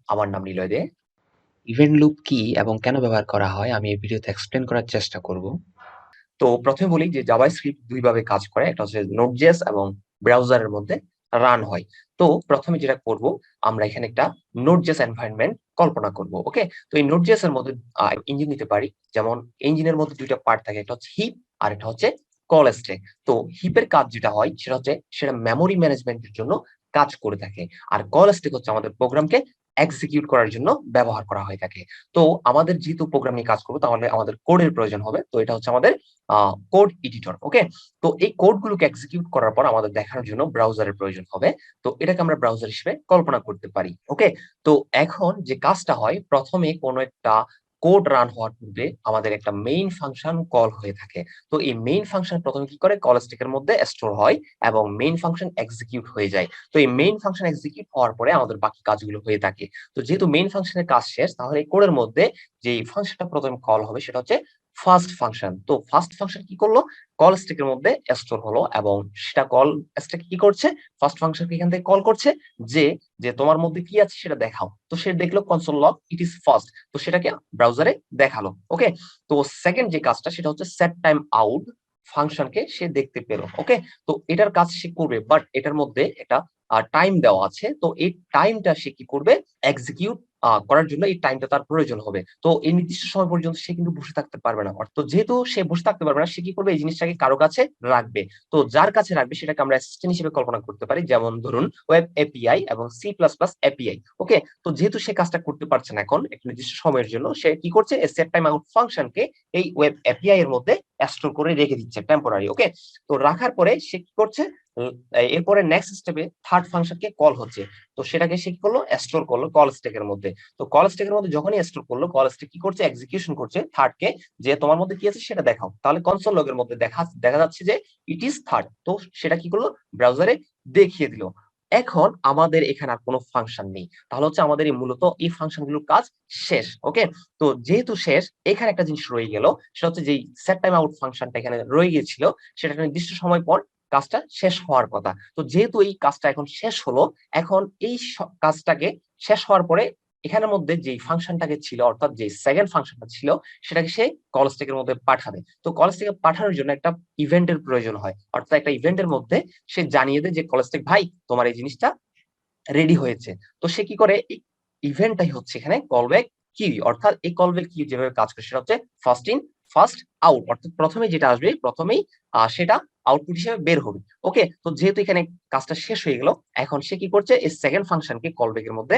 আমার নাম নিলয় দে। Event loop কি এবং কেন ব্যবহার করা হয় আমি এই ভিডিওতে এক্সপ্লেন করার চেষ্টা করব। তো প্রথমে বলি যে জাভাস্ক্রিপ্ট দুইভাবে কাজ করে, একটা হচ্ছে নোড.জেএস এবং ব্রাউজারের মধ্যে রান হয়। তো প্রথমে যেটা করব, আমরা এখানে একটা নোড.জেএস এনভায়রনমেন্ট কল্পনা করব। ওকে, তো এই নোড.জেএস এর মধ্যে ইঞ্জিন নিতে পারি। যেমন ইঞ্জিনের মধ্যে দুইটা পার্ট থাকে, একটা হচ্ছে হিপ আর একটা হচ্ছে কল স্ট্যাক। তো হিপের কাজ যেটা হয় সেটা মেমোরি ম্যানেজমেন্টের জন্য কাজ করে থাকে, আর কল স্ট্যাক হচ্ছে আমাদের প্রোগ্রামকে এক্সিকিউট করার জন্য ব্যবহার করা হয়ে থাকে। তো আমাদের যেহেতু প্রোগ্রাম নিয়ে কাজ করবো, তাহলে আমাদের কোডের প্রয়োজন হবে। তো এটা হচ্ছে আমাদের কোড এডিটর। ওকে, তো এই কোড গুলোকে এক্সিকিউট করার পর আমাদের দেখানোর জন্য ব্রাউজারের প্রয়োজন হবে। তো এটাকে আমরা ব্রাউজার হিসেবে কল্পনা করতে পারি। ওকে, তো এখন যে কাজটা হয়, প্রথমে কোনো একটা কোড রান হওয়ার পূর্বে আমাদের একটা মেইন ফাংশন কল হয়ে থাকে। তো এই মেইন ফাংশন প্রথমে কি করে, কল স্ট্যাকের মধ্যে স্টোর হয় এবং মেইন ফাংশন এক্সিকিউট হয়ে যায়। তো এই মেইন ফাংশন এক্সিকিউট হওয়ার পরে আমাদের বাকি কাজগুলো হয়ে থাকে। তো যেহেতু মেইন ফাংশনের কাজ শেষ, তাহলে এই কোডের মধ্যে যে ফাংশনটা প্রথমে কল হবে সেটা হচ্ছে ফার্স্ট ফাংশন। তো ফার্স্ট ফাংশন কি করলো, কল স্ট্যাকের মধ্যে স্টোর হলো এবং সেটা কল স্ট্যাক কি করছে, ফার্স্ট ফাংশনকে এখান থেকে কল করছে যে যে তোমার মধ্যে কি আছে সেটা দেখাও। তো সে দেখলো console log it is first, তো সেটাকে ব্রাউজারে দেখালো। ওকে, তো সেকেন্ড যে কাজটা সেটা হচ্ছে সেট টাইম আউট ফাংশনকে সে দেখতে পেলো। ওকে, তো এটার কাজ সে করবে, বাট এটার মধ্যে একটা টাইম দেওয়া আছে। তো এই টাইমটা সে কি করবে, এক্সিকিউট করার জন্য এই টাইমটা তার প্রয়োজন হবে। তো এই নির্দিষ্ট সময় পর্যন্ত সে কিন্তু বসে থাকতে পারবে না। তো যেহেতু সে বসে থাকতে পারবে না, সে কি করবে, এই জিনিসটাকে কারো কাছে রাখবে। তো যার কাছে রাখবে সেটাকে আমরা অ্যাসিস্ট্যান্ট হিসেবে কল্পনা করতে পারি, যেমন ধরুন ওয়েব এপিআই এবং সি প্লাস প্লাস এপিআই। ওকে, তো যেহেতু সে কাজটা করতে পারছে না এখন একটা নির্দিষ্ট সময়ের জন্য, সে কি করছে, সেট টাইম আউট ফাংশনকে এই ওয়েব এপিআই এর মধ্যে স্টোর করে রেখে দিচ্ছে টেম্পোরারি। ওকে, তো রাখার পরে সে কি করছে, এরপরে নেক্সট স্টেপে থার্ড ফাংশনকে কল হচ্ছে। তো সেটাকে সে কি করলো, স্টোর করলো কল স্ট্যাকের মধ্যে। তো কল স্ট্যাকের মধ্যে যখনই স্টোর করলো, কল স্ট্যাক কি করছে, এক্সিকিউশন করছে থার্ড কে, যে তোমার মধ্যে কি আছে সেটা দেখাও। তাহলে কনসোল লগের মধ্যে দেখা যাচ্ছে যে ইট ইজ থার্ড। তো সেটা কি করলো, ব্রাউজারে দেখিয়ে দিল। এখন আমাদের এখানে আর কোনো ফাংশন নেই, তাহলে হচ্ছে আমাদের এই মূলত এই ফাংশনগুলোর কাজ শেষ। ওকে, তো যেহেতু শেষ, এখানে একটা জিনিস রয়ে গেল, সেটা হচ্ছে যে সেট টাইম আউট ফাংশনটা এখানে রয়ে গিয়েছিল, সেটা একটা নির্দিষ্ট সময় পর কাজটা শেষ হওয়ার কথা। তো যেহেতু এই কাজটা এখন শেষ হলো, এখন এই কাজটাকে শেষ হওয়ার পরে এখানের মধ্যে যে ফাংশনটাকে ছিল, অর্থাৎ যে সেকেন্ড ফাংশনটা ছিল, সেটাকে সে কল স্ট্যাকের মধ্যে পাঠাবে। তো কল স্ট্যাকে পাঠানোর জন্য একটা ইভেন্টের প্রয়োজন হয়, অর্থাৎ একটা ইভেন্টের মধ্যে সে জানিয়ে দেয় যে কল স্ট্যাক ভাই, তোমার এই জিনিসটা রেডি হয়েছে। তো সে কি করে, এই ইভেন্টটাই হচ্ছে এখানে কলব্যাক কি। অর্থাৎ এই কলব্যাক কি যেভাবে কাজ করে সেটা হচ্ছে ফার্স্ট ইন ফার্স্ট আউট, অর্থাৎ প্রথমে যেটা আসবে প্রথমেই সেটা আউটপুট হিসেবে বের হবে। ওকে, তো যেহেতু এখানে কাজটা শেষ হয়ে গেল, এখন সে কি করছে, এই সেকেন্ড ফাংশনকে কলব্যাকের মধ্যে,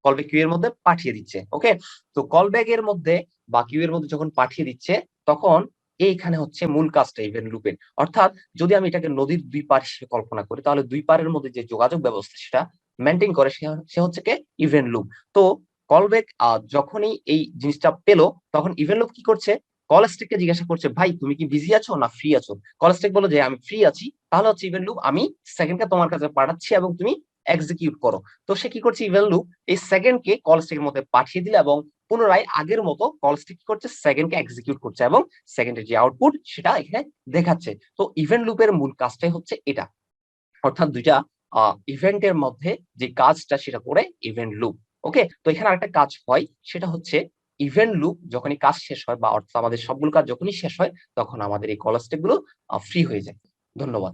কলব্যাক কিউ এর মধ্যে পাঠিয়ে দিচ্ছে। ওকে, তো কলব্যাক এর মধ্যে বা কিউ এর মধ্যে যখন পাঠিয়ে দিচ্ছে, তখন এইখানে হচ্ছে মূল কাজটা ইভেন্ট লুপের। অর্থাৎ যদি আমি এটাকে নদীর দুই পার হিসেবে কল্পনা করি, তাহলে দুই পারের মধ্যে যে যোগাযোগ ব্যবস্থা সেটা মেনটেন করে সে হচ্ছে কে, ইভেন্ট লুপ। তো কলব্যাক যখনই এই জিনিসটা পেলো, তখন ইভেন্ট লুপ কি করছে, কল স্ট্যাককে জিজ্ঞাসা করছে, ভাই তুমি কি বিজি আছো না ফ্রি আছো। কল স্ট্যাক বলো যে আমি ফ্রি আছি, তাহলে হচ্ছে ইভেন্ট লুপ আমি সেকেন্ডকে তোমার কাছে পাঠাচ্ছি এবং তুমি এক্সিকিউট করো। তো সে কি করছে, ইভেন্ট লুপ এই সেকেন্ডকে কল স্ট্যাকের মধ্যে পাঠিয়ে দিলে এবং পুনরায় আগের মতো কল স্ট্যাক কি করছে, সেকেন্ডকে এক্সিকিউট করছে এবং সেকেন্ডের যে আউটপুট সেটা এখানে দেখাচ্ছে। তো ইভেন্ট লুপের মূল কাজটাই হচ্ছে এটা, অর্থাৎ দুইটা ইভেন্টের মধ্যে যে কাজটা সেটা করে ইভেন্ট লুপ। ওকে, তো এখানে আরেকটা কাজ হয়, সেটা হচ্ছে ইভেন্ট লুপ যখনই কাজ শেষ হয়, বা অর্থাৎ আমাদের সবগুলো কাজ যখনই শেষ হয়, তখন আমাদের এই কল স্ট্যাক গুলো ফ্রি হয়ে যায়। ধন্যবাদ।